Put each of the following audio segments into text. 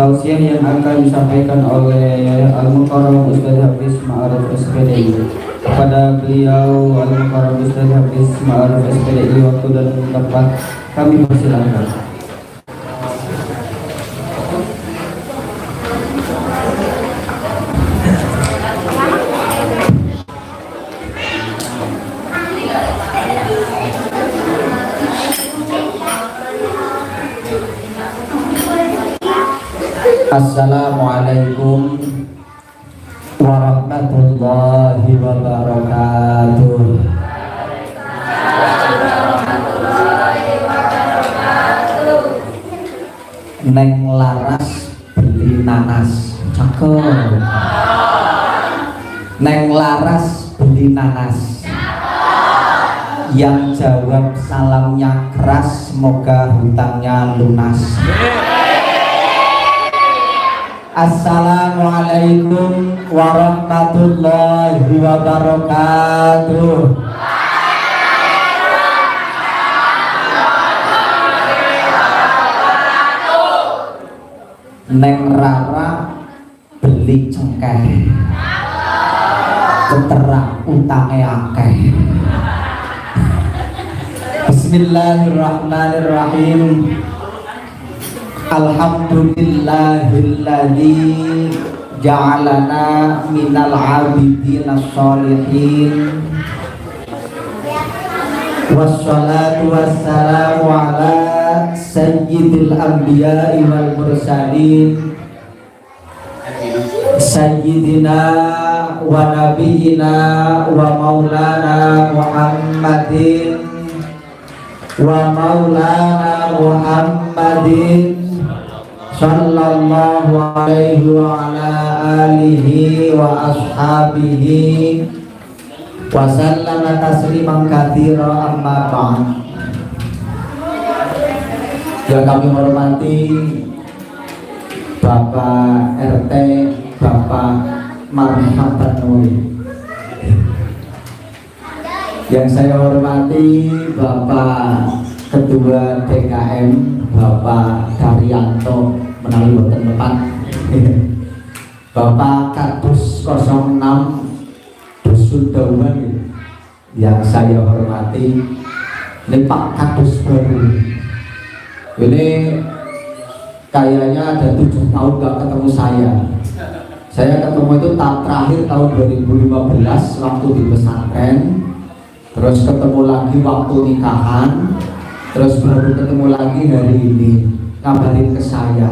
Tausiah yang akan disampaikan oleh Al-Mukarram Ustaz Hafiz Ma'arif SPDI. Kepada beliau Al-Mukarram Ustaz Hafiz Ma'arif SPDI, waktu dan tempat kami persilahkan. Assalamualaikum warahmatullahi wabarakatuh. Neng laras beli nanas, cakep. Neng laras beli nanas. Yang jawab salamnya keras, semoga hutangnya lunas. Assalamualaikum warahmatullahi wabarakatuh. Neng Rara beli cengkeh, ketera utange akeh. Bismillahirrahmanirrahim. Alhamdulillahilladzi ja'alana minal abidina sholihin. Wassalatu wassalamu ala sayyidil anbiya'i wal mursalin, sayyidina wa nabiyina wa maulana Muhammadin sallallahu alaihi wa ala alihi wa ashabihi wa sallama tasliman katsira, amma ba'd. Yang kami hormati Bapak RT, Bapak Marhaban Nuri. Yang saya hormati Bapak Ketua DKM, Bapak Daryanto menawi boten tepat. Bapak Kadus 06 Dusun Dauman yang saya hormati. Ini Pak Kadus baru. Ini kayaknya ada 7 tahun gak ketemu saya. Saya ketemu itu terakhir tahun 2015 waktu di pesantren. Terus ketemu lagi waktu nikahan. Terus baru ketemu lagi hari ini, ngabarin ke saya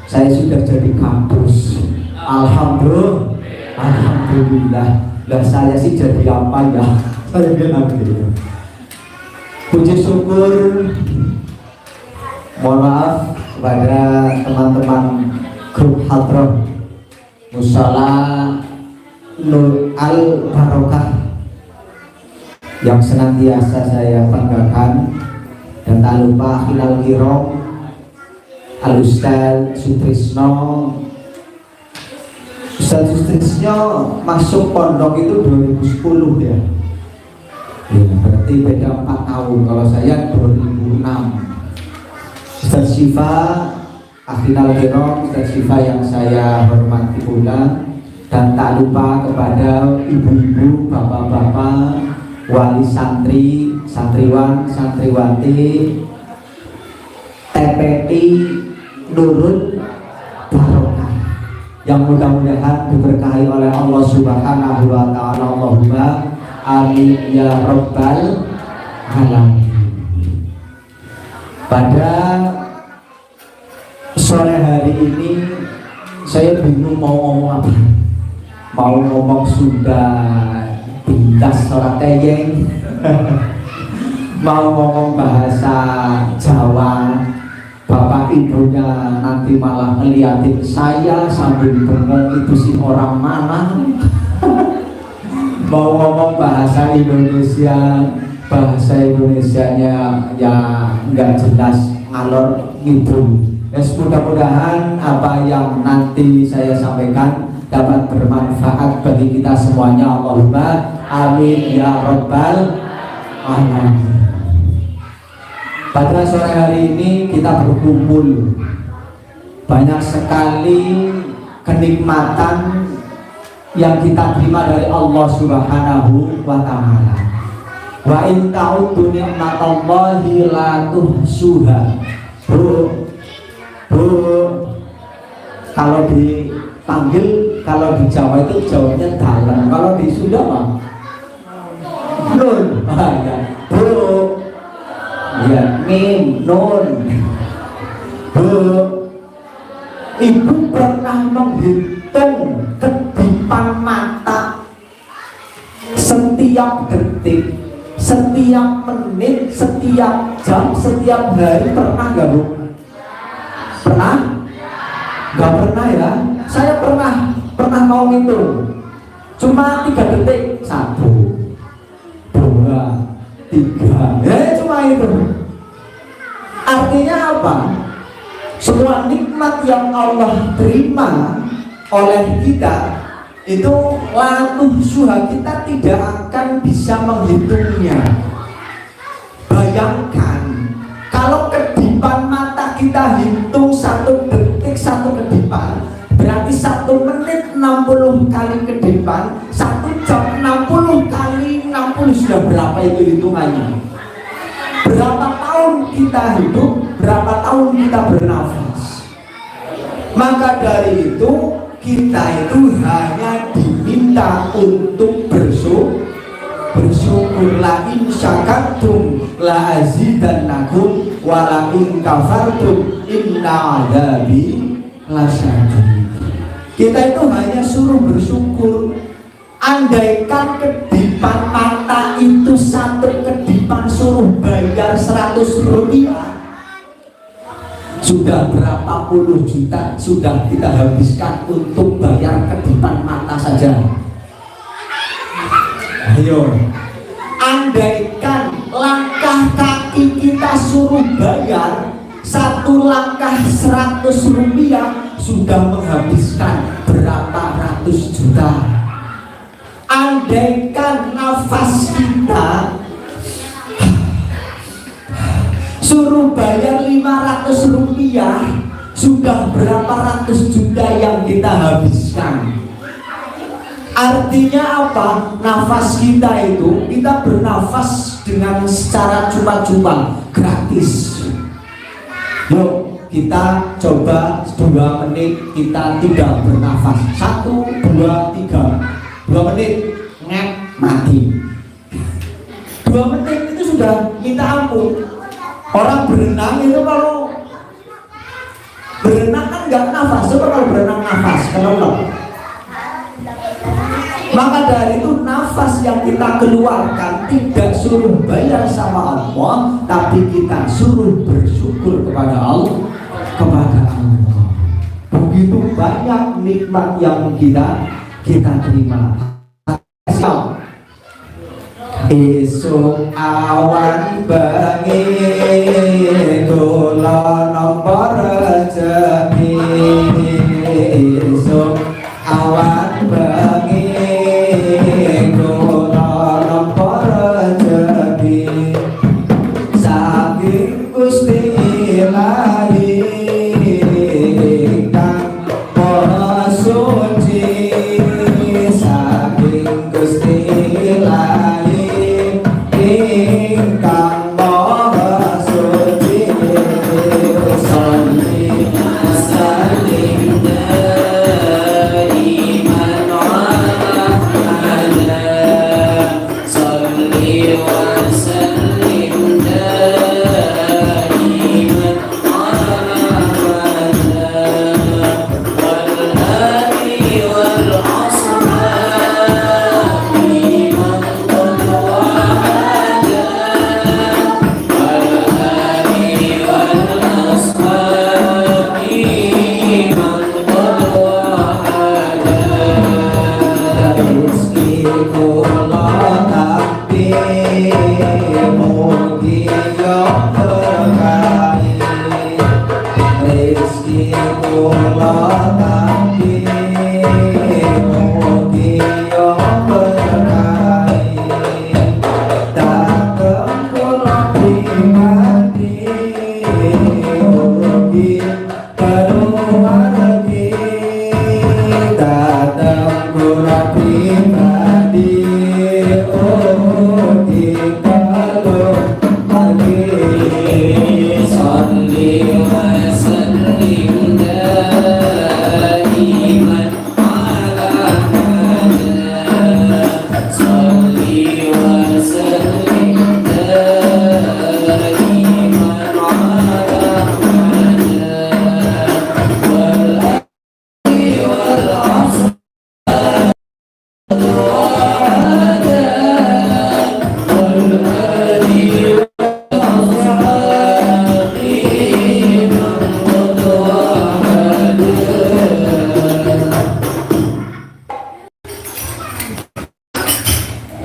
sudah jadi kampus. Alhamdulillah. Lah saya sih jadi apa ya? Saya bilang gitu. Puji syukur, mohon maaf kepada teman-teman grup Hadroh Musala Nur Al Barokah yang senantiasa saya banggakan. Dan tak lupa Hilal Kirong, Al-Ustaz Sutrisno. Ustaz Sutrisno masuk pondok itu 2010 ya. Berarti beda 4 tahun. Kalau saya 2006. Ustaz Syifa, Hilal Kirong, Ustaz Syifa yang saya hormati pula. Dan tak lupa kepada ibu-ibu, bapak-bapak, wali santri, santriwan, santriwati, TPI Nurul Barokah yang mudah-mudahan diberkahi oleh Allah Subhanahu wa ta'ala. Allahumma amin ya rabbal alamin. Pada sore hari ini saya bingung mau ngomong apa. Mau ngomong Sunda pintas orang teyeng, mau ngomong bahasa Jawa, bapak ibunya nanti malah ngeliatin saya sambil bengong, itu si orang mana. Mau ngomong bahasa Indonesia, bahasa Indonesianya ya nggak jelas, ngalor ngidul. Mudah-mudahan apa yang nanti saya sampaikan dapat bermanfaat bagi kita semuanya. Allahumma amin ya rabbal alamin. Pada sore hari ini kita berkumpul banyak sekali kenikmatan yang kita terima dari Allah Subhanahu wa Ta'ala. Wa in ta'uddu ni'matallahi la tuhsuha. Bu, kalau dipanggil, kalau di Jawa itu jawabnya dalam, kalau di Sunda mah nun. Ya. Bu, ya, mim, nun. Bu, ibu pernah menghitung kedipan mata setiap detik, setiap menit, setiap jam, setiap hari, pernah nggak Bu? Pernah? Nggak pernah ya? Saya pernah mau ngitung, cuma 3 detik, 1, 2, 3, cuma itu. Artinya apa? Semua nikmat yang Allah terima oleh kita itu latuh suha, kita tidak akan bisa menghitungnya. Bayangkan kalau kedipan mata kita hitung 1 detik 1 kedipan, berarti 1 menit 60 kali kedipan, 1 jam 60 kali 60, sudah berapa itu hitungannya? Berapa tahun kita hidup, berapa tahun kita bernafas. Maka dari itu kita itu hanya diminta untuk bersyukur. La in syakartum la azidannakum wa la in kafartum inna adzabi lasyadid. Kita itu hanya suruh bersyukur. Andaikan kedipan mata itu 1 kedipan suruh bayar 100 rupiah, sudah berapa puluh juta sudah kita habiskan untuk bayar kedipan mata saja. Ayo, andaikan langkah kaki kita suruh bayar 1 langkah 100 rupiah, sudah menghabiskan berapa ratus juta. Andaikan nafas kita suruh bayar 500 rupiah, sudah berapa ratus juta yang kita habiskan. Artinya apa? Nafas kita itu, kita bernafas dengan secara cuma-cuma, gratis. Yuk kita coba 2 menit kita tidak bernafas. 1, 2, 3. 2 menit ngek mati. 2 menit itu sudah minta ampun. Orang berenang itu kalau berenang kan nggak nafas. Coba kalau berenang nafas, kenapa? Maka dari itu nafas yang kita keluarkan tidak suruh bayar sama Allah, tapi kita suruh bersyukur kepada Allah. Begitu banyak nikmat yang kita terima. Esuk awan bengi kula nampa rezeki. Esuk awan bengi kula nampa rezeki. Saking Gusti Ilahi kang Maha Suci, saking Gusti Ilahi ingkang Maha Suci. Sholli wa sallim daiman ala sholli wa sallim daiman ala wal hadi wal ashabi man pribadi oh kalau lagi Salli wa sallim daiman ala Muhammad. Salli wa sallim daiman ala Muhammad. Wal ali wal ashab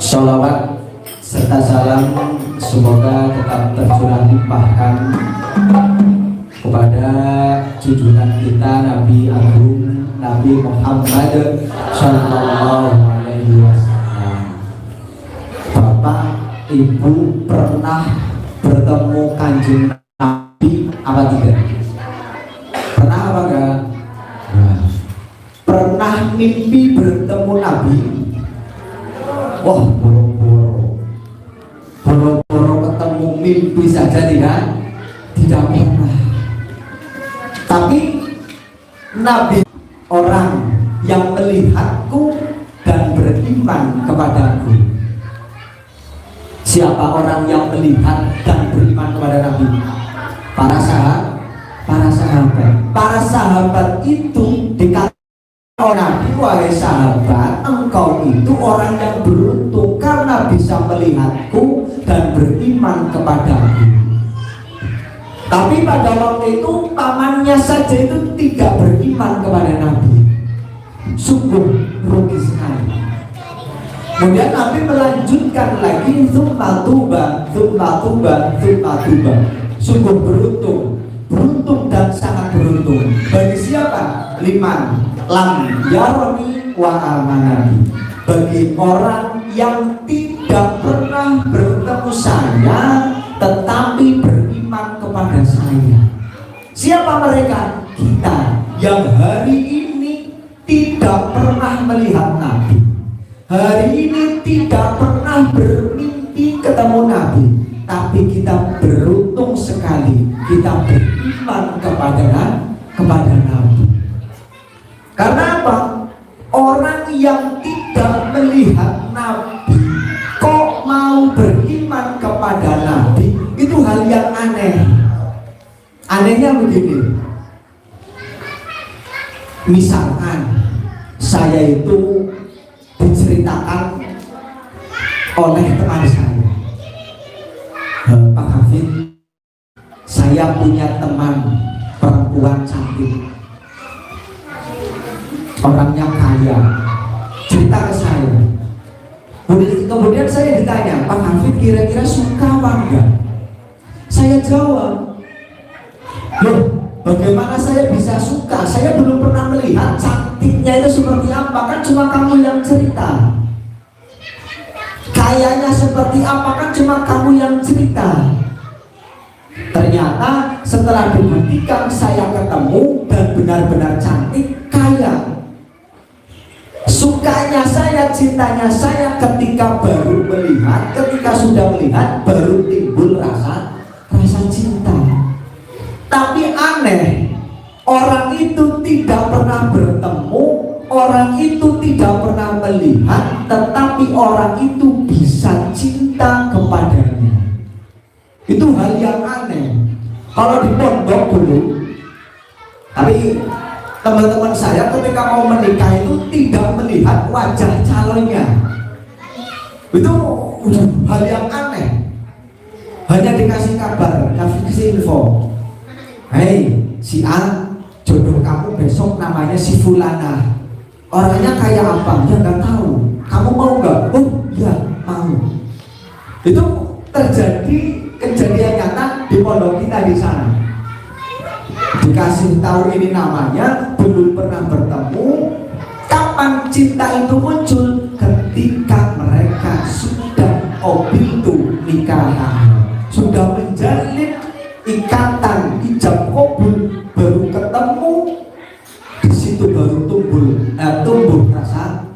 Sholawat serta salam semoga tetap tercurah limpahkan kepada junjungan kita Nabi Agung Nabi Muhammad Sallallahu Alaihi Wasallam. Bapak Ibu pernah bertemu Kanjeng Nabi apa tidak? Pernah apa enggak? Nah. Pernah mimpi bertemu Nabi? Wah, boro-boro ketemu mimpi saja tidak pernah. Tapi Nabi orang yang melihatku dan beriman kepadaku. Siapa orang yang melihat dan beriman kepada Nabi? Para sahabat. Para sahabat itu dikatakan Nabi, wahai sahabat, engkau itu orang yang beruntung karena bisa melihatku dan beriman kepadaku. Tapi pada waktu itu pamannya saja itu tidak beriman kepada Nabi. Sungguh rugi sekali. Kemudian Nabi melanjutkan lagi, tsumma tuba. Sungguh beruntung dan sangat beruntung. Bagi siapa? Liman lam yaroni wa amanani. Bagi orang yang tidak pernah bertemu saya tetapi beriman kepada saya. Siapa mereka? Kita yang hari ini tidak pernah melihat Nabi, hari ini tidak pernah bermimpi ketemu Nabi, tapi kita beruntung sekali kita beriman kepada Nabi. Karena apa? Orang yang tidak melihat Nabi kok mau beriman kepada Nabi, itu hal yang aneh. Anehnya begini, misalkan saya itu diceritakan oleh teman saya, Pak Hafid, saya punya teman perempuan cantik, orangnya kaya, cerita ke saya. Kemudian saya ditanya, Pak Hafid kira-kira suka apa enggak? Saya jawab, loh bagaimana saya bisa suka? Saya belum pernah melihat cantiknya itu seperti apa, kan cuma kamu yang cerita. Kayanya seperti apa, kan cuma kamu yang cerita. Ternyata setelah dibuktikan saya ketemu dan benar-benar cantik, kaya. Sukanya saya, cintanya saya ketika baru melihat, ketika sudah melihat baru timbul rasa cinta. Tapi aneh, orang itu tidak pernah bertemu, orang itu tidak pernah melihat, tetapi orang itu bisa cinta kepadanya. Itu hal yang aneh. Kalau di pondok dulu, tapi teman-teman saya ketika mau menikah itu tidak melihat wajah calonnya. Itu hal yang aneh. Hanya dikasih kabar, kasih info, hei si A, jodoh kamu besok namanya si Fulana. Orangnya kayak apa? Ya nggak tahu. Kamu mau nggak? Oh ya mau. Itu terjadi kejadian nyata di pondok kita di sana. Dikasih tahu ini namanya, belum pernah bertemu. Kapan cinta itu muncul? Ketika mereka sudah qabiltu nikahan, sudah menjalin ikatan ijab qabul, baru ketemu, di situ baru tumbuh rasa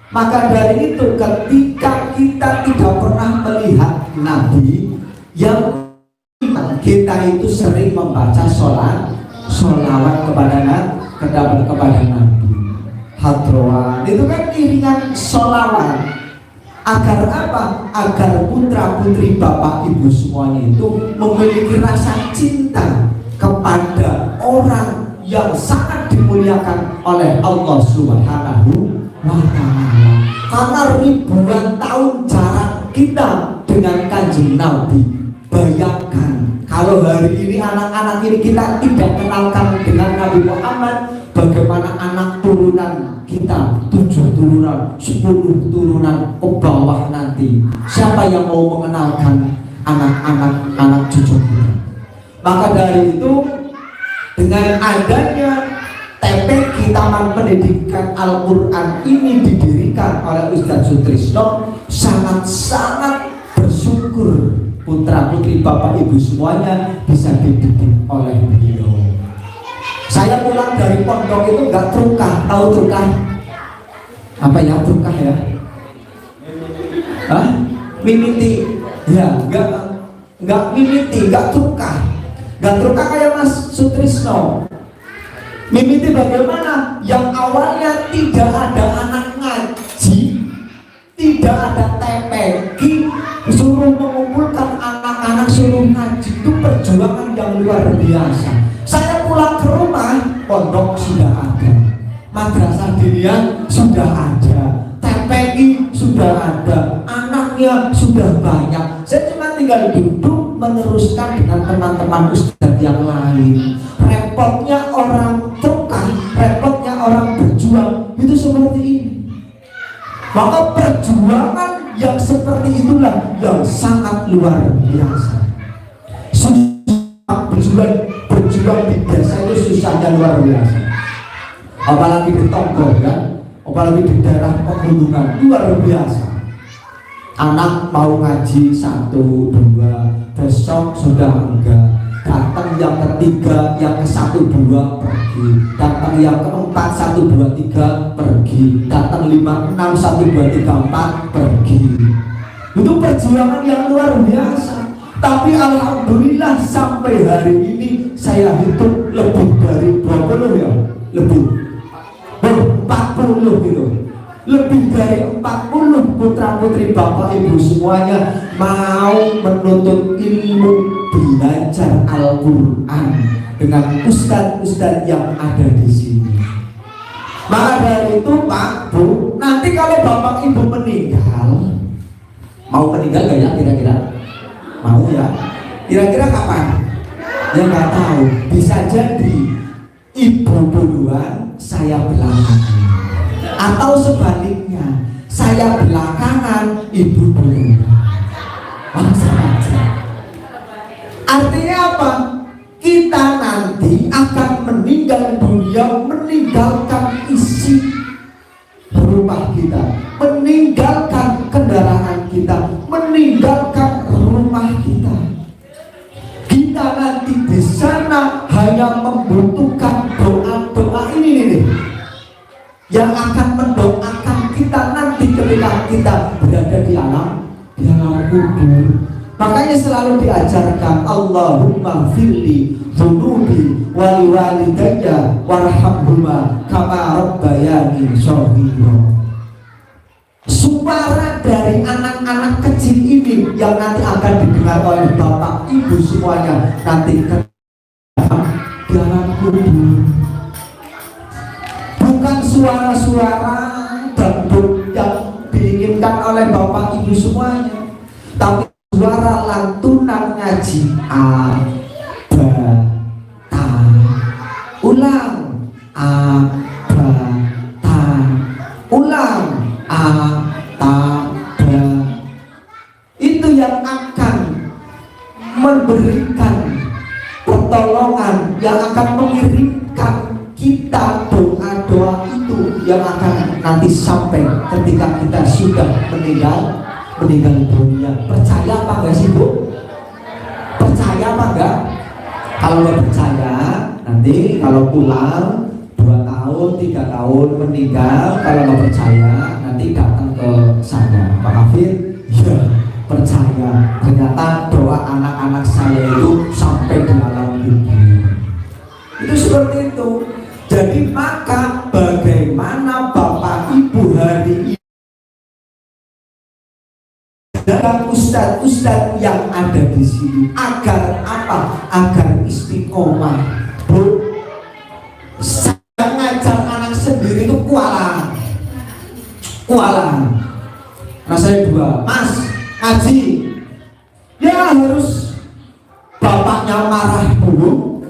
Maka dari itu ketika kita tidak pernah melihat Nabi, yang kita itu sering membaca sholawat kepada Nabi. Hadroan itu kan iringan sholawat. Agar apa? Agar putra putri bapak ibu semuanya itu memiliki rasa cinta kepada orang yang sangat dimuliakan oleh Allah Subhanahu wa Ta'ala. Karena ribuan tahun jarak kita dengan Kanjeng Nabi. Bayangkan kalau hari ini anak-anak ini kita tidak kenalkan dengan Nabi Muhammad, bagaimana anak turunan kita, 7 turunan, 10 turunan ke bawah nanti. Siapa yang mau mengenalkan anak cucu kita? Maka dari itu, dengan adanya TPQ Taman Pendidikan Al-Quran ini didirikan oleh Ustadz Sutrisno, sangat-sangat bersyukur putra putri bapak ibu semuanya bisa dididik oleh beliau. Saya pulang dari pondok itu nggak trukah, tahu trukah? Apa ya trukah ya? Hah? Mimiti? Ya, nggak mimiti, nggak trukah kayak Mas Sutrisno. Mimiti bagaimana? Yang awalnya tidak ada anak ngaji, tidak ada TPQ, suruh mengumpulkan anak-anak suruh ngaji, itu perjuangan yang luar biasa. Saya pulang ke rumah, pondok sudah ada, madrasah diniyah sudah ada, TPQ sudah ada, anaknya sudah banyak. Saya cuma tinggal duduk meneruskan dengan teman-teman ustadz yang lain. Repotnya orang tukang, repotnya orang berjuang itu seperti ini. Maka perjuangan yang seperti itulah yang sangat luar biasa. Berjuang di desa itu susahnya luar biasa. Apalagi di Tonggo kan, apalagi di daerah pegunungan luar biasa. Anak mau ngaji 1, 2, besok sudah enggak. Datang yang ketiga, yang ke-1, 2 pergi. Datang yang keempat, 1, 2, 3 pergi. Datang 5, 6, 1, 2, 3, 4 pergi. Itu perjuangan yang luar biasa. Tapi alhamdulillah sampai hari ini saya hitung lebih dari 20 ya, lebih 40 gitu. Lebih dari 40 putra putri bapak ibu semuanya mau menuntut ilmu, belajar Al-Quran dengan ustadz-ustadz yang ada di sini. Maka dari itu Pak Bu, nanti kalau bapak ibu meninggal, mau meninggal gak ya kira-kira? Mau ya? Kira-kira kapan? Ya nggak tahu. Bisa jadi ibu duluan, saya belakangan. Atau sebaliknya, saya belakangan, ibu duluan. Masa aja. Artinya apa? Kita nanti akan meninggal dunia, meninggalkan isi rumah kita, meninggalkan kendaraan kita, meninggalkan rumah kita. Kita nanti di sana hanya membutuhkan doa-doa ini nih, yang akan mendoakan kita nanti ketika kita berada di alam kubur. Makanya selalu diajarkan Allahumma firli dhunubi wali walidayya warhamhuma kama rabbayani shaghira. Suara dari anak-anak kecil ini yang nanti akan didengar oleh bapak ibu semuanya nanti di alam kubur. Bukan suara-suara dangdut yang diinginkan oleh bapak ibu semuanya, tapi suara lantunan ngaji ulang ulang itu yang akan memberikan pertolongan, yang akan mengirimkan kita doa-doa itu yang akan nanti sampai ketika kita sudah meninggal dunia. Percaya apa enggak sih Bu? Percaya apa enggak? Kalau nggak percaya, nanti kalau pulang 2 tahun tahun, 3 tahun meninggal. Kalau nggak percaya nanti datang ke saya, Pak Hafid. Ya percaya, ternyata doa anak-anak saya itu sampai di alam kubur. Itu seperti itu. Jadi maka bagaimana Bapak Ibu hari ini dan ustadz-ustadz yang ada di sini agar apa? Agar istiqomah. Bu, saya ngajar anak sendiri itu kualan. Nah saya 2, Mas ngaji, ya harus bapaknya marah dulu.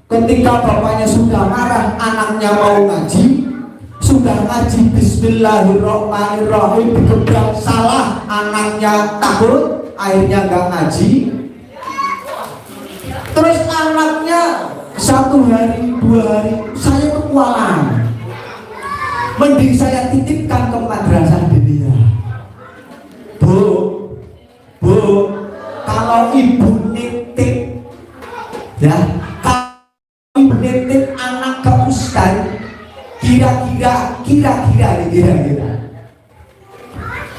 Ketika bapaknya sudah marah, anaknya mau ngaji. Sudah ngaji bismillahirrahmanirrahim, dikebrang salah, anaknya takut, akhirnya nggak ngaji. Terus anaknya 1 hari 2 hari saya kekualan, mending saya titipkan ke madrasah diniyah. Bu, kalau ibu nitip ya, kalau ibu nitip anak ke ustaz, kira-kira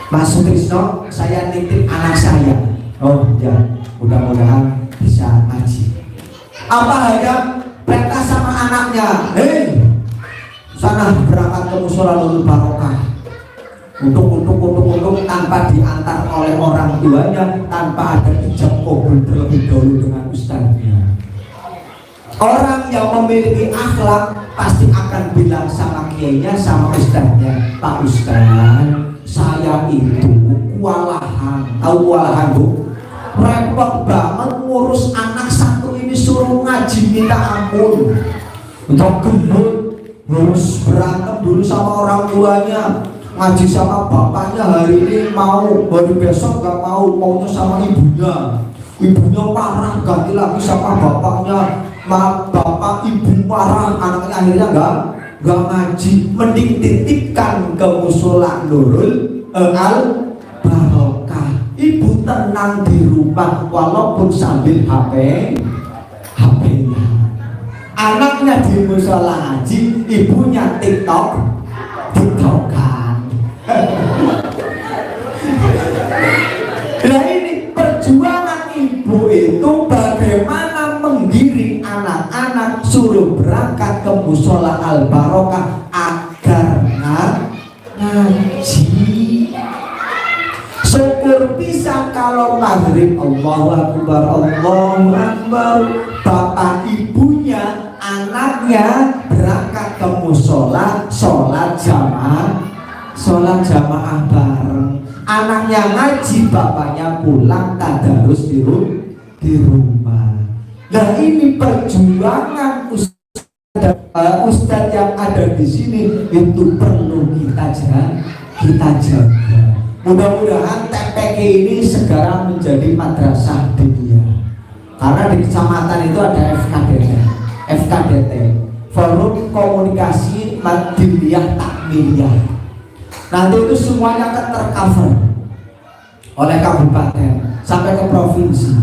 Mas Sutrisno, saya nitip anak saya. Oh ya, mudah-mudahan bisa ngaji. Apa hanya perintah sama anaknya, hei sana berangkat ke musola Nurul Barokah, untuk tanpa diantar oleh orang tuanya, tanpa ada ijab kabul terlebih dahulu dengan ustaznya. Orang yang memiliki akhlak pasti akan bilang sama kiainya, sama ustaznya, Pak Ustaz, saya itu kewalahan. Tahu kewalahan, Bu? Repot banget ngurus anak satu ini, suruh ngaji minta ampun. Untuk gendut, harus berantem dulu sama orang tuanya, ngaji sama bapaknya hari ini mau, hari besok gak mau, maunya sama ibunya. Ibunya marah, ganti lagi sama bapaknya. Bapak ibu marah, anaknya akhirnya nggak ngaji. Mending titipkan ke musola Nurul Barokah. Ibu tenang di rumah walaupun sambil HP-nya. Anaknya di musola ngaji, ibunya TikTokan. Nah ini perjuangan ibu itu bagaimana menggiring anak-anak suruh berangkat ke musola Al Barokah agar ngaji. Syukur bisa kalau maghrib Allahu Akbar, Allahu Akbar, bapak ibunya anaknya berangkat ke musola sholat jamaah bareng. Anaknya ngaji, bapaknya pulang tadarus di rumah. Nah ini perjuangan ustadz yang ada di sini itu perlu kita jaga. Mudah-mudahan TPK ini segera menjadi madrasah diniyah. Karena di kecamatan itu ada FKDT, Forum Komunikasi Diniyah Takmiliyah. Nanti itu semuanya akan tercover oleh kabupaten sampai ke provinsi.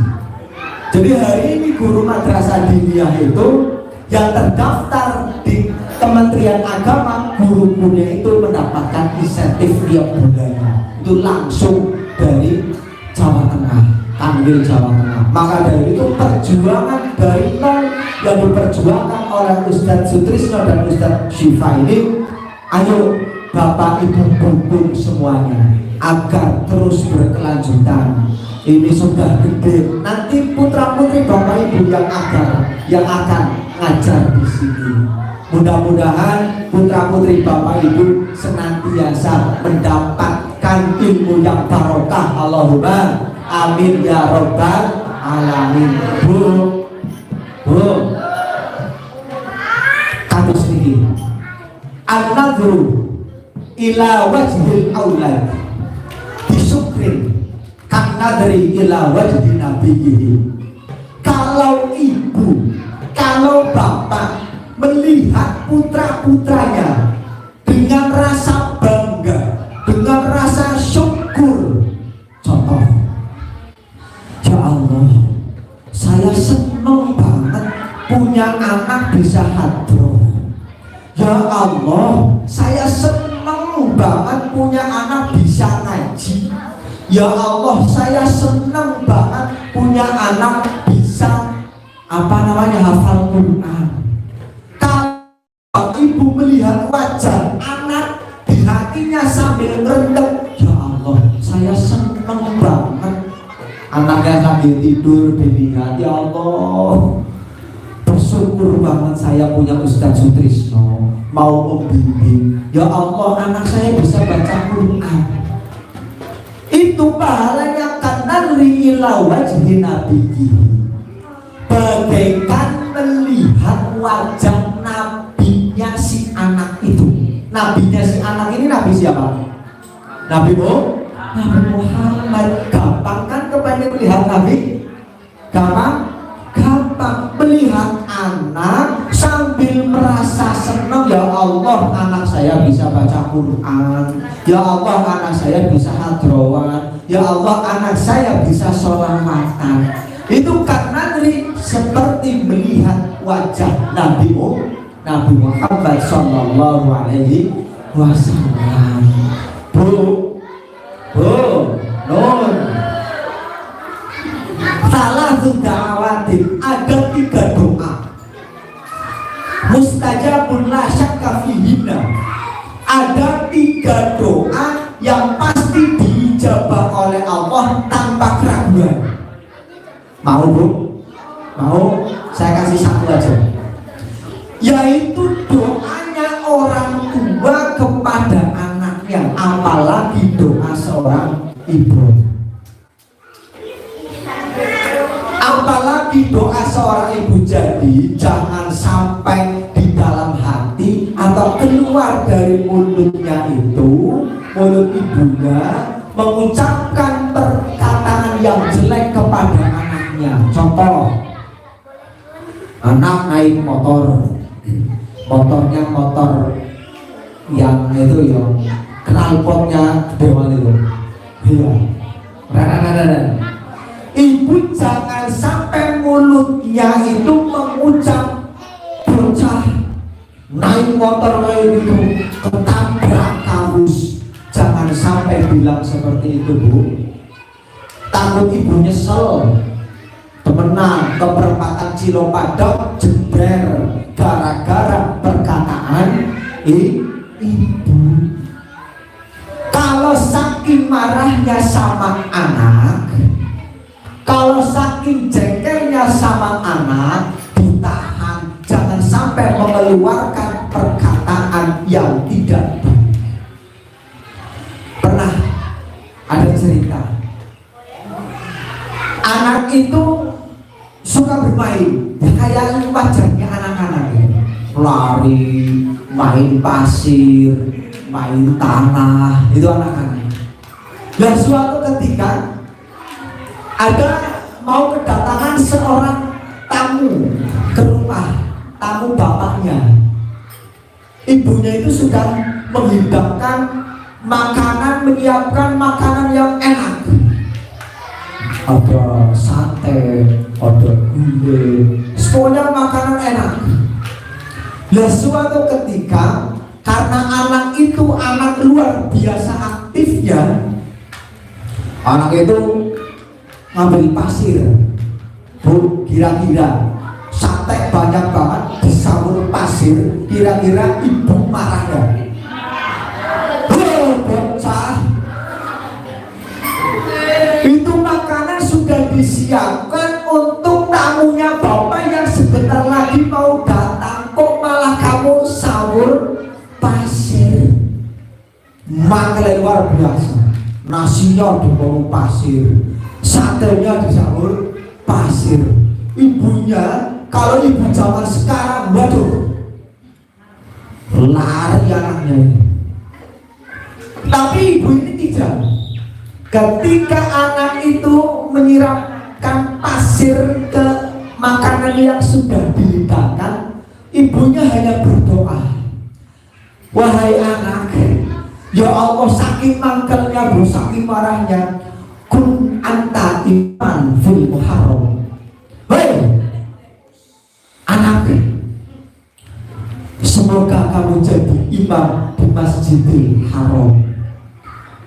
Jadi hari ini guru madrasah diniyah itu yang terdaftar di Kementerian Agama, guru-gurunya itu mendapatkan insentif tiap bulannya. Itu langsung dari Jawa Tengah, Kanwil Jawa Tengah. Maka dari itu perjuangan dari nol yang diperjuangkan oleh Ustadz Sutrisno dan Ustadz Syifa ini, ayo Bapak Ibu dukung semuanya agar terus berkelanjutan. Ini sudah gede, nanti putra putri Bapak Ibu yang akan ngajar di sini. Mudah-mudahan putra putri Bapak Ibu senantiasa mendapatkan ilmu yang barokah. Allahumma amin ya robbal alamin. Bu, kados niki an-nadhru ila wajhil aulad bisukrin kan-nadhri ila wajhi nabiyhi. Kalau ibu, kalau bapak melihat putra-putranya dengan rasa bangga, dengan rasa syukur, contoh, ya Allah, saya senang banget punya anak bisa hadroh. Ya Allah, saya senang banget punya anak bisa ngaji. Ya Allah, saya senang banget punya anak bisa hafal Quran. Kalau ibu melihat wajah anak di hatinya sambil merendam, ya Allah, saya senang banget. Anaknya sambil tidur bimbingan, ya Allah, bersyukur banget saya punya Ustadz Sutrisno mau membimbing. Ya Allah, anak saya bisa baca Quran. Itu pahalanya karena ila wajhi nabiyyi, bagaikan melihat wajah nabinya si anak itu. Nabinya si anak ini nabi siapa? Nabi Muhammad. Gampang kan kepengen melihat nabi? Gampang melihat anak sambil merasa senang. Ya Allah, anak saya bisa baca Quran. Ya Allah, anak saya bisa hadrowan. Ya Allah, anak saya bisa sholawatan. Itu karena seperti melihat wajah Nabi Muhammad Sallallahu Alaihi Wasallam. Nun. Salah da'awatin, ada 3 doa mustajabun la syakka fihinna. Ada 3 doa yang pasti diijabah oleh Allah tanpa keraguan. Mau Bu? Mau? Saya kasih 1 aja, yaitu doanya orang tua kepada anaknya, apalagi doa seorang ibu. Apalagi doa seorang ibu. Jadi jangan sampai di dalam hati atau keluar dari mulutnya itu, mulut ibunya mengucapkan perkataan yang jelek kepada anaknya. Contoh, anak naik motornya motor yang itu yang knalpotnya gede banget itu. Iya. Ibu jangan sampai mulutnya itu mengucap bocah naik motor kayak gitu ketabrak kawus. Jangan sampai bilang seperti itu Bu. Takut ibu nyesel. Temenan ke perempatan Cilopadok jeder gara-gara perkataan ibu. Kalau saking marahnya sama anak, kalau saking jengkelnya sama anak, ditahan, jangan sampai mengeluarkan perkataan yang tidak baik. Pernah ada cerita, anak itu suka bermain, ya kayak wajarnya anak-anak, lari, main pasir, main tanah, itu anak-anak. Dan suatu ketika ada mau kedatangan seorang tamu ke rumah, tamu bapaknya. Ibunya itu sudah menghidangkan makanan, menyiapkan makanan yang enak. Ada sate, ada gulai, semuanya makanan enak. Dan suatu ketika, karena anak itu anak luar biasa aktifnya, anak itu ngambil pasir. Bu, kira-kira sate banyak banget disamur pasir, kira-kira ibu marah ya? Bocah, itu makanan sudah disiapkan untuk tamunya bapak yang sebentar lagi mau datang, kok malah kamu sahur pasir? Makanya luar biasa, nasinya dibawa pasir, satenya disahur pasir. Ibunya, kalau ibu zaman sekarang, waduh, lari anaknya ini. Tapi ibu ini tidak. Ketika anak itu menyiramkan pasir ke makanan yang sudah dihidangkan, ibunya hanya berdoa, wahai anak, ya Allah, saking mangkelnya, saking marahnya, kun anta iman fil muharram. Hei anak, semoga kamu kamu jadi imam di Masjidil Haram.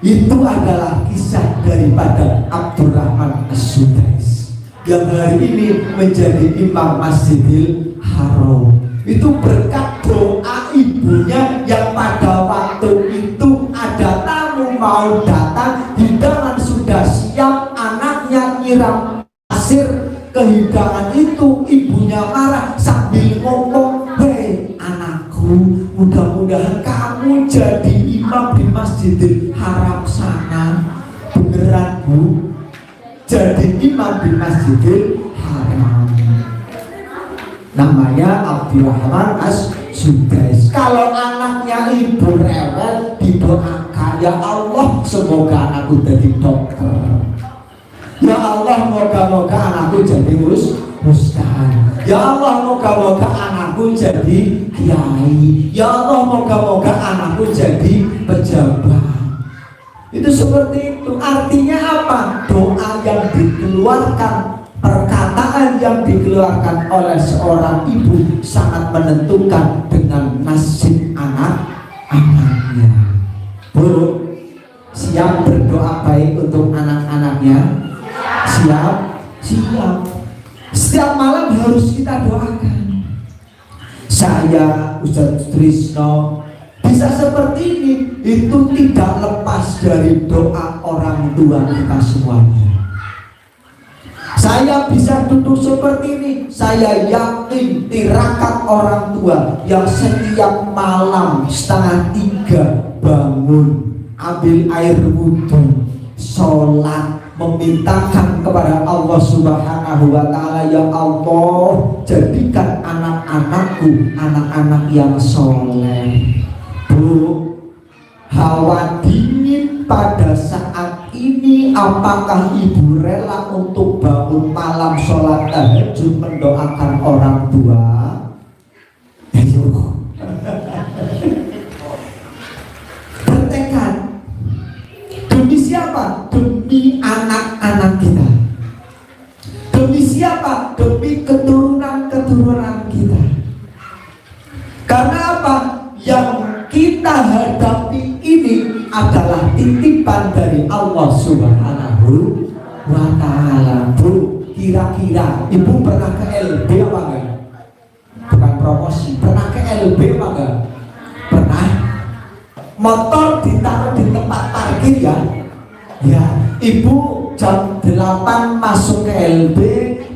Itu adalah kisah daripada Abdurrahman As-Sudais yang hari ini menjadi imam Masjidil Haram. Itu berkat doa ibunya yang pada waktu itu ada tamu mau datang, hidangan sudah siap, anaknya nyiram pasir ke hidangan itu, ibunya marah sambil ngomong, hei anakku, mudah-mudahan kamu jadi imam di Masjidil Haram sana. Beneran bu, jadi imam di Masjidil Haram. Namanya Abdurrahman As-Sudais. Kalau anaknya ibu rewel, didoakan, ya Allah semoga anakku jadi dokter, ya Allah moga-moga anakku jadi ustaz, ya Allah moga-moga anakku jadi kiai, ya Allah moga-moga anakku jadi pejabat. Itu seperti itu. Artinya apa? Doa yang dikeluarkan, perkataan yang dikeluarkan oleh seorang ibu sangat menentukan dengan nasib anak-anaknya. Bu, siap berdoa baik untuk anak-anaknya? Siap? Siap. Setiap malam harus kita doakan. Saya, Ustaz Trisno, bisa seperti ini, itu tidak lepas dari doa orang tua kita semuanya. Saya bisa duduk seperti ini, saya yakin tirakat orang tua yang setiap malam 2:30 bangun, ambil air wudhu, sholat, memintakan kepada Allah Subhanahu wa Ta'ala, ya Allah jadikan anak-anakku anak-anak yang soleh. Bu, hawa dingin pada saat ini, apakah ibu rela untuk bangun malam sholat tahajud mendoakan orang tua? Ayo bertekad. Demi siapa? Demi anak-anak kita. Demi siapa? Demi keturunan-keturunan kita. Karena apa? Yang kita hadapi ini adalah titipan dari Allah Subhanahu wa Ta'ala. Bu, kira-kira ibu pernah ke LB apa enggak? Bukan promosi, pernah ke LB apa enggak? Pernah. Motor ditaruh di tempat parkir ya? Ya, ibu jam 8 masuk ke LB,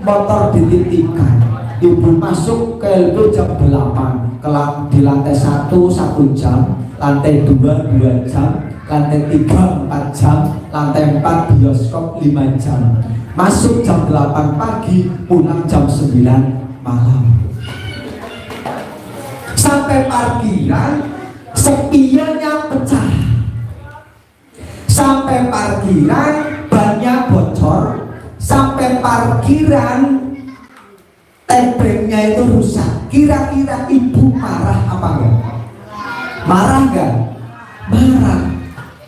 motor dititipkan. Ibu masuk ke LB jam 8, di lantai 1 jam, lantai 2 jam, lantai 3 4 jam, lantai 4 bioskop 5 jam. Masuk jam 8 pagi, pulang jam 9 malam. Sampai parkiran, spionnya pecah. Sampai parkiran, bannya bocor. Sampai parkiran, tembengnya itu rusak. Kira-kira ibu marah apa enggak? Marah enggak? Marah.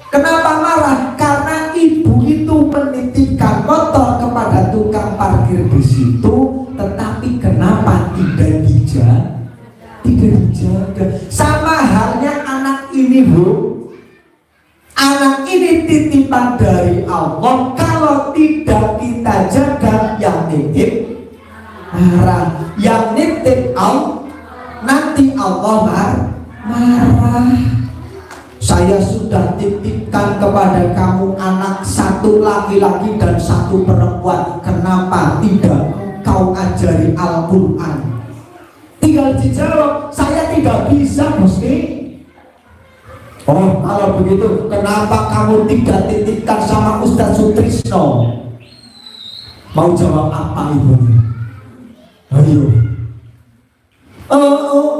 Kenapa marah? Karena ibu itu menitipkan motor kepada tukang parkir di situ, tetapi kenapa tidak dijaga? Tidak dijaga. Sama halnya anak ini, Bu. Anak ini titipan dari Allah. Kalau tidak kita jaga, yang titip marah, yang nitip nanti Allah marah. Saya sudah titipkan kepada kamu anak, 1 laki-laki dan 1 perempuan. Kenapa tidak kau ajari Al-Quran? Tinggal dijawab, saya tidak bisa, Gusti. Oh, kalau begitu kenapa kamu tidak titipkan sama Ustaz Sutrisno? Mau jawab apa ibunya? Ayo.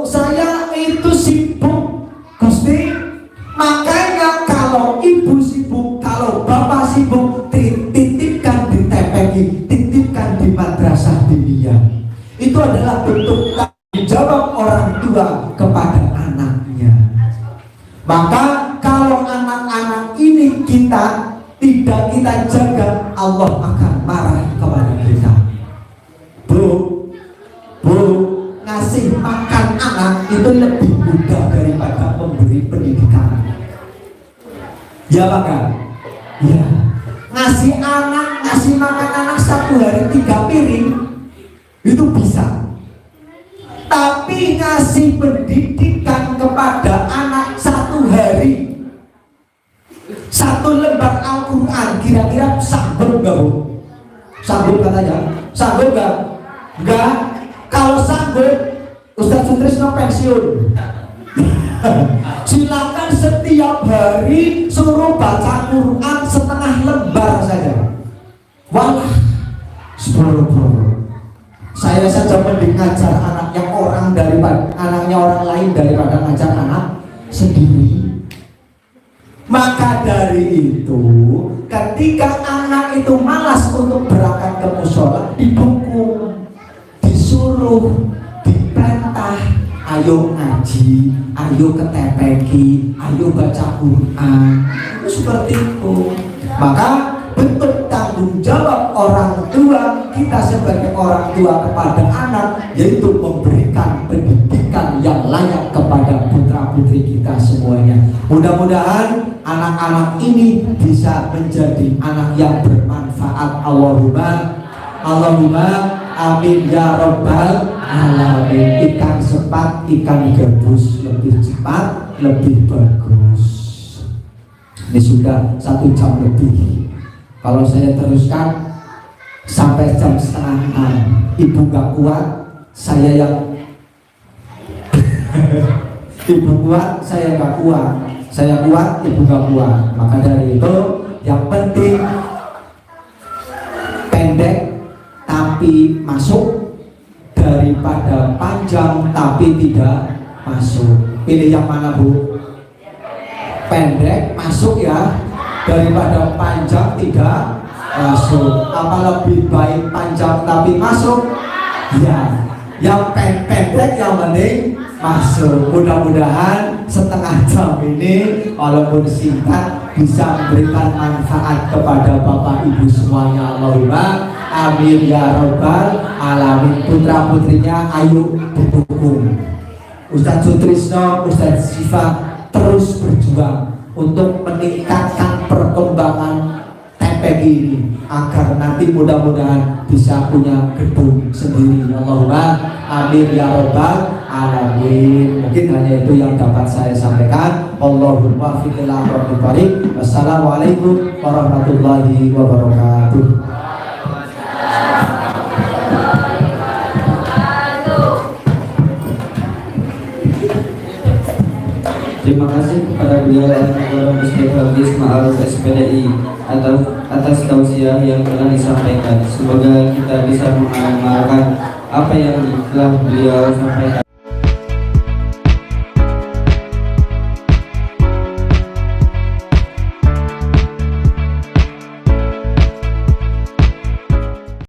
Saya itu sibuk, Gusti. Makanya kalau ibu sibuk, kalau bapak sibuk, titipkan di TPI, titipkan di madrasah diniyah. Itu adalah bentuk tanggung jawab orang tua kepada anaknya. Maka kalau anak-anak ini kita tidak kita jaga, Allah akan marah kepada kita. Bu, ngasih makan anak itu lebih mudah daripada memberi pendidikan. Ya Pak kan? Ya. Ngasih anak, ngasih makan anak 1 hari 3 piring itu bisa. Tapi ngasih pendidikan kepada anak 1 hari 1 lembar Al-Quran kira-kira sanggup nggak Bu? Sanggup katanya? Sanggup nggak? Nggak. Kalau sanggup, Ustadz Sutrisno pensiun. Silakan setiap hari suruh baca Quran setengah lembar saja. Walah, saya saja mending ngajar anaknya orang daripada anaknya orang lain daripada ngajar anak sendiri. Maka dari itu, ketika anak itu malas untuk berangkat ke musola, didukung, disuruh, diperintah, ayo ngaji, ayo ke TPQ, ayo baca Quran. Itu seperti itu. Maka bentuk tanggung jawab orang tua kita sebagai orang tua kepada anak, yaitu memberikan pendidikan yang layak kepada putra putri kita semuanya. Mudah-mudahan anak-anak ini bisa menjadi anak yang bermanfaat. Allahumma amin ya rabbal alamin. Ikan sepat, ikan gabus lebih cepat, lebih bagus. Ini sudah 1 jam lebih. Kalau saya teruskan sampai jam 5:30, ibu gak kuat, saya yang ibu kuat, saya gak kuat. Saya kuat, ibu gak kuat. Maka dari itu yang penting pendek tapi masuk daripada panjang tapi tidak masuk. Pilih yang mana Bu? Pendek masuk ya, daripada panjang tidak masuk. Apa lebih baik panjang tapi masuk? Ya, yang pendek yang penting masuk. Mudah-mudahan setengah jam ini walaupun singkat bisa memberikan manfaat kepada Bapak Ibu semuanya. Allahumma amin ya rabbal alamin. Putra putrinya ayo didukung. Ustadz Sutrisno, Ustadz Syifa terus berjuang untuk meningkatkan perkembangan TPQ ini agar nanti mudah-mudahan bisa punya gedung sendiri. Allahumma amin ya rabbal alamin. Mungkin hanya itu yang dapat saya sampaikan. Allahumma fiqillah wa barik. Wassalamualaikum warahmatullahi wabarakatuh. Terima kasih kepada beliau Al-Mukarram Ustaz Hafiz Ma'aruf SPDI atas tausiah yang telah disampaikan. Semoga kita bisa mengamalkan apa yang telah beliau sampaikan.